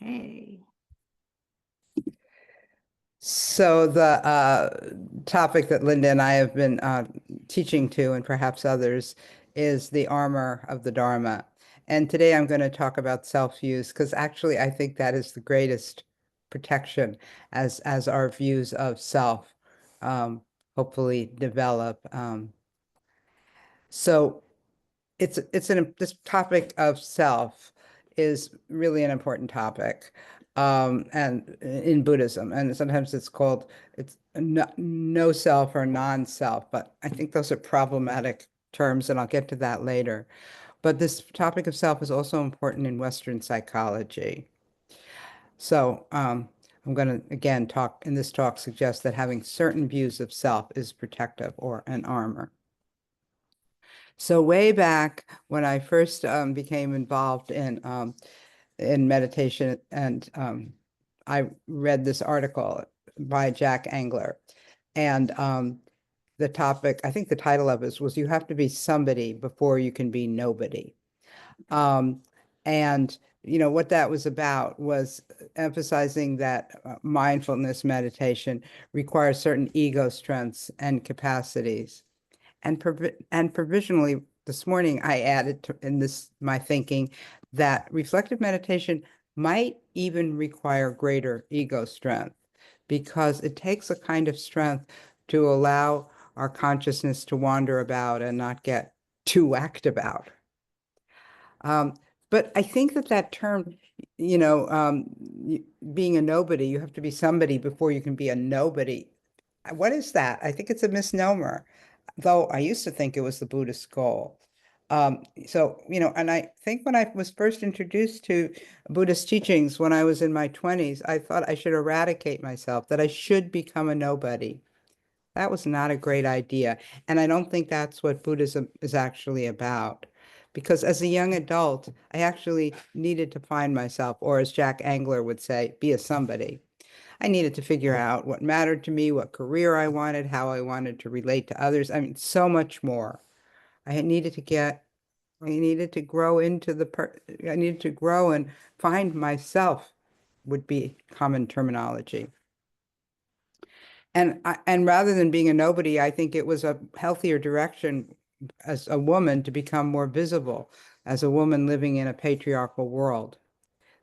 Okay. So the topic that Linda and I have been teaching to, and perhaps others, is the armor of the Dharma. And today I'm going to talk about self-use because actually I think that is the greatest protection as our views of self hopefully develop. So this topic of self is really an important topic, and in Buddhism, and sometimes it's no self or non-self, but I think those are problematic terms, and I'll get to that later. But this topic of self is also important in Western psychology. So I'm going to again talk in this talk suggest that having certain views of self is protective or an armor. So way back when I first became involved in meditation, and I read this article by Jack Engler, and the topic, I think the title of it was "You Have to Be Somebody Before You Can Be Nobody," um, and what that was about was emphasizing that mindfulness meditation requires certain ego strengths and capacities. And provisionally this morning, I added in my thinking that reflective meditation might even require greater ego strength because it takes a kind of strength to allow our consciousness to wander about and not get too whacked about. But I think that term, being a nobody, you have to be somebody before you can be a nobody. What is that? I think it's a misnomer, though I used to think it was the Buddhist goal. And I think when I was first introduced to Buddhist teachings when I was in my 20s, I thought I should eradicate myself, that I should become a nobody. That was not a great idea. And I don't think that's what Buddhism is actually about. Because as a young adult, I actually needed to find myself, or as Jack Engler would say, be a somebody. I needed to figure out what mattered to me, what career I wanted, how I wanted to relate to others. I mean, so much more. I needed to grow I needed to grow and find myself would be common terminology. And rather than being a nobody, I think it was a healthier direction as a woman to become more visible as a woman living in a patriarchal world.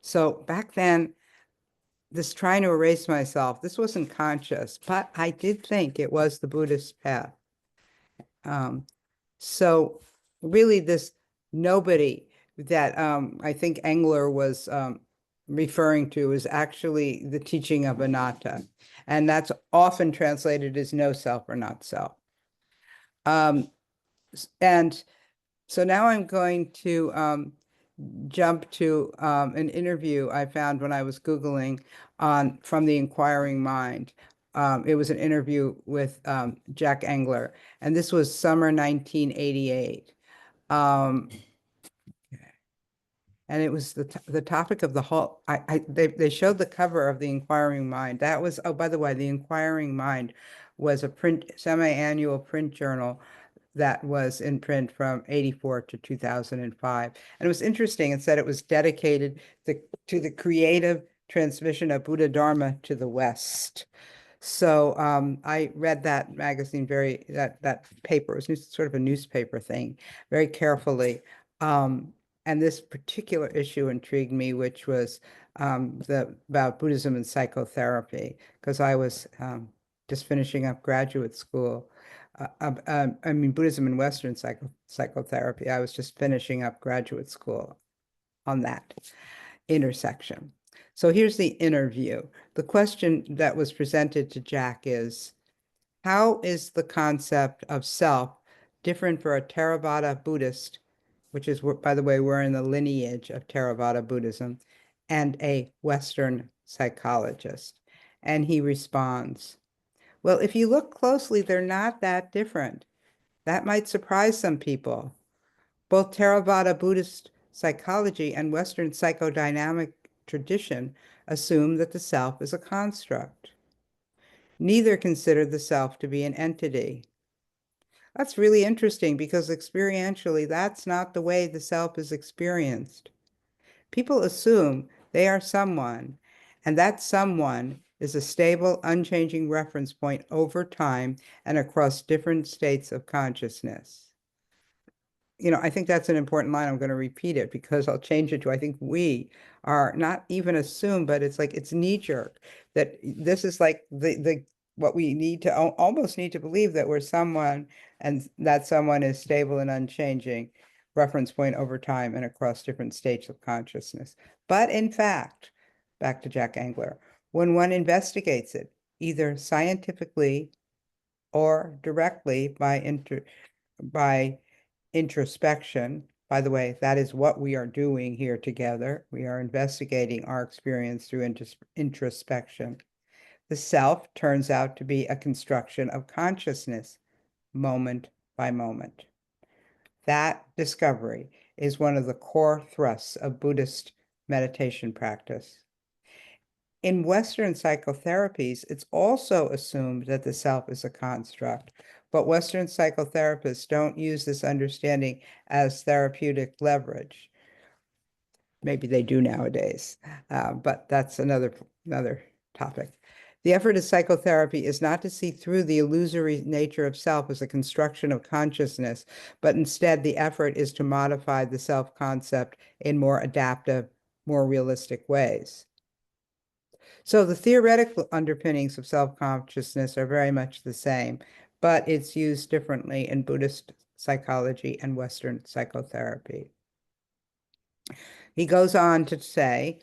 So back then, this trying to erase myself, this wasn't conscious, but I did think it was the Buddhist path. So really this nobody that I think Engler was referring to is actually the teaching of anatta. And that's often translated as no self or not self. And so now I'm going to jump to an interview I found when I was Googling from the Inquiring Mind. It was an interview with Jack Engler, and this was summer 1988. And it was the topic of the whole, they showed the cover of the Inquiring Mind. That was, oh, by the way, the Inquiring Mind was a semi-annual print journal that was in print from 84 to 2005. And it was interesting. It said it was dedicated to the creative transmission of Buddha Dharma to the West. So I read that magazine that paper, it was sort of a newspaper thing, very carefully. And this particular issue intrigued me, which was about Buddhism and psychotherapy, because I was just finishing up graduate school. I mean, Buddhism and Western psychotherapy. I was just finishing up graduate school on that intersection. So here's the interview. The question that was presented to Jack is, how is the concept of self different for a Theravada Buddhist, which is, by the way, we're in the lineage of Theravada Buddhism, and a Western psychologist? And he responds, well, if you look closely, they're not that different. That might surprise some people. Both Theravada Buddhist psychology and Western psychodynamic tradition assume that the self is a construct. Neither consider the self to be an entity. That's really interesting because experientially, that's not the way the self is experienced. People assume They are someone, and that someone is a stable, unchanging reference point over time and across different states of consciousness. I think that's an important line. I'm going to repeat it because I'll change it to, I think we are not even assumed, but it's like it's knee jerk that this is like the what we need to almost need to believe that we're someone and that someone is stable and unchanging reference point over time and across different states of consciousness. But in fact, back to Jack Angler, when one investigates it, either scientifically or directly by introspection. By the way, that is what we are doing here together. We are investigating our experience through introspection. The self turns out to be a construction of consciousness, moment by moment. That discovery is one of the core thrusts of Buddhist meditation practice. In Western psychotherapies, it's also assumed that the self is a construct, but Western psychotherapists don't use this understanding as therapeutic leverage. Maybe they do nowadays, but that's another topic. The effort of psychotherapy is not to see through the illusory nature of self as a construction of consciousness, but instead the effort is to modify the self-concept in more adaptive, more realistic ways. So the theoretical underpinnings of self-consciousness are very much the same, but it's used differently in Buddhist psychology and Western psychotherapy. He goes on to say,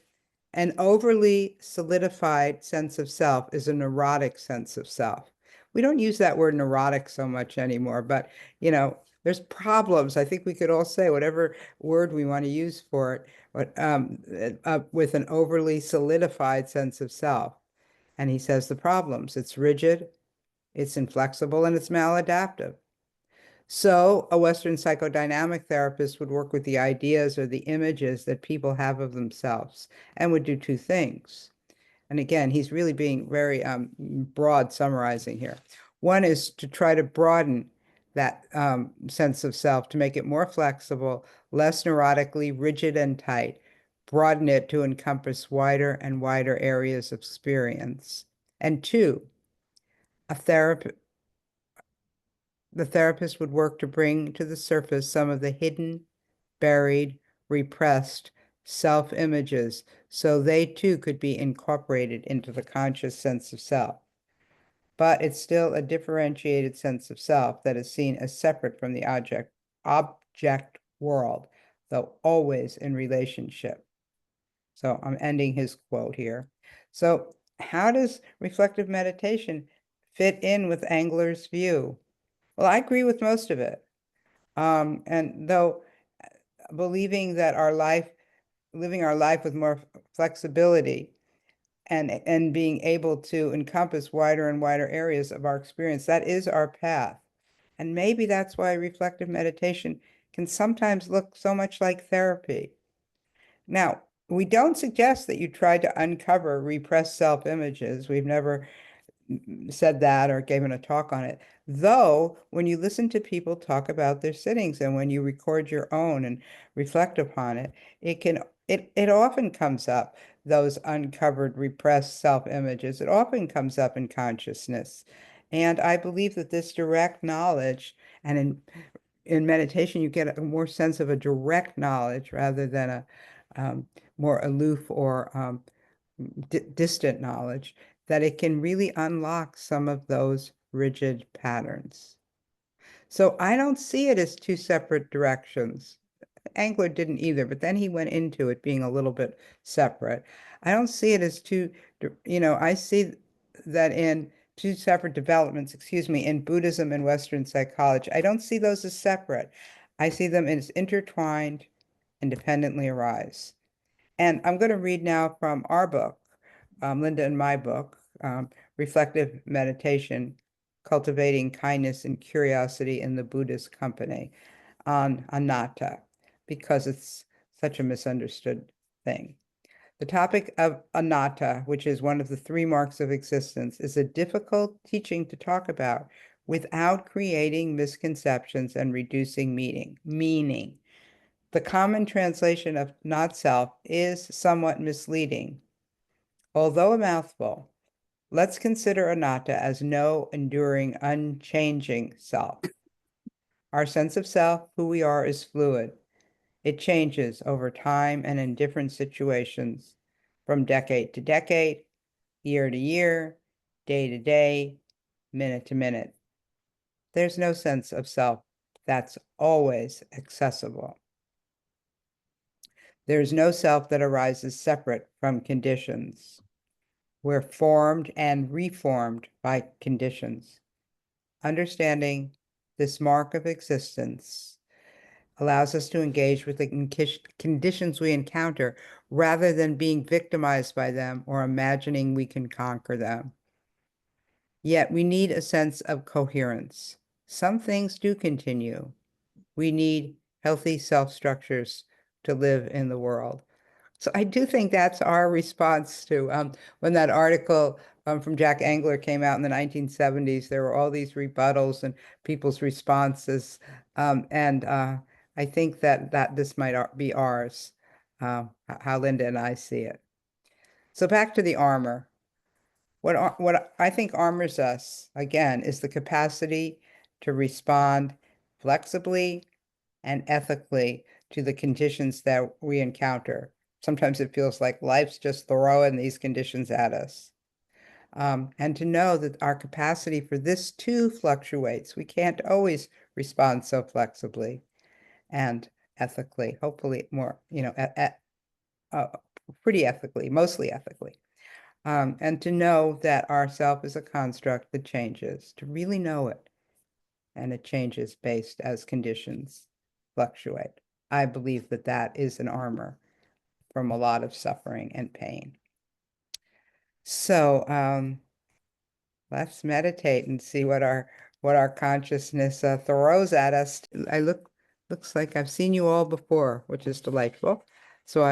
an overly solidified sense of self is a neurotic sense of self. We don't use that word neurotic so much anymore, but there's problems. I think we could all say whatever word we want to use for it, but with an overly solidified sense of self. And he says the problems, it's rigid, it's inflexible, and it's maladaptive. So a Western psychodynamic therapist would work with the ideas or the images that people have of themselves and would do two things. And again, he's really being very broad summarizing here. One is to try to broaden that sense of self, to make it more flexible, less neurotically rigid and tight, broaden it to encompass wider and wider areas of experience. And two, a therapist the therapist would work to bring to the surface some of the hidden, buried, repressed self-images so they too could be incorporated into the conscious sense of self. But it's still a differentiated sense of self that is seen as separate from the object world, though always in relationship. So I'm ending his quote here. So how does reflective meditation fit in with Angler's view? Well, I agree with most of it. And though believing that living our life with more flexibility and being able to encompass wider and wider areas of our experience, that is our path. And maybe that's why reflective meditation can sometimes look so much like therapy. Now, we don't suggest that you try to uncover repressed self-images. We've never said that or given a talk on it. Though, when you listen to people talk about their sittings and when you record your own and reflect upon it, it often comes up, those uncovered, repressed self-images. It often comes up in consciousness. And I believe that this direct knowledge, and in meditation, you get a more sense of a direct knowledge rather than a more aloof or distant knowledge, that it can really unlock some of those rigid patterns. So I don't see it as two separate directions. Angler didn't either, but then he went into it being a little bit separate. I don't see it as I see that in two separate developments, excuse me, in Buddhism and Western psychology. I don't see those as separate. I see them as intertwined, independently arise. And I'm going to read now from our book, Linda and my book, Reflective Meditation, Cultivating Kindness and Curiosity in the Buddhist Company, on anatta, because it's such a misunderstood thing. The topic of anatta, which is one of the three marks of existence, is a difficult teaching to talk about without creating misconceptions and reducing meaning. The common translation of not self is somewhat misleading. Although a mouthful, let's consider anatta as no enduring, unchanging self. Our sense of self, who we are, is fluid. It changes over time and in different situations, from decade to decade, year to year, day to day, minute to minute. There's no sense of self that's always accessible. There's no self that arises separate from conditions. We're formed and reformed by conditions. Understanding this mark of existence allows us to engage with the conditions we encounter rather than being victimized by them or imagining we can conquer them. Yet we need a sense of coherence. Some things do continue. We need healthy self-structures to live in the world. So I do think that's our response to when that article from Jack Engler came out in the 1970s. There were all these rebuttals and people's responses, and I think that this might be ours, how Linda and I see it. So back to the armor. What I think armors us, again, is the capacity to respond flexibly and ethically to the conditions that we encounter. Sometimes it feels like life's just throwing these conditions at us. And to know that our capacity for this too fluctuates. We can't always respond so flexibly and ethically, hopefully more, pretty ethically, mostly ethically. And to know that our self is a construct that changes, to really know it. And it changes based as conditions fluctuate. I believe that that is an armor from a lot of suffering and pain. So let's meditate and see what our consciousness throws at us. Looks like I've seen you all before, which is delightful. So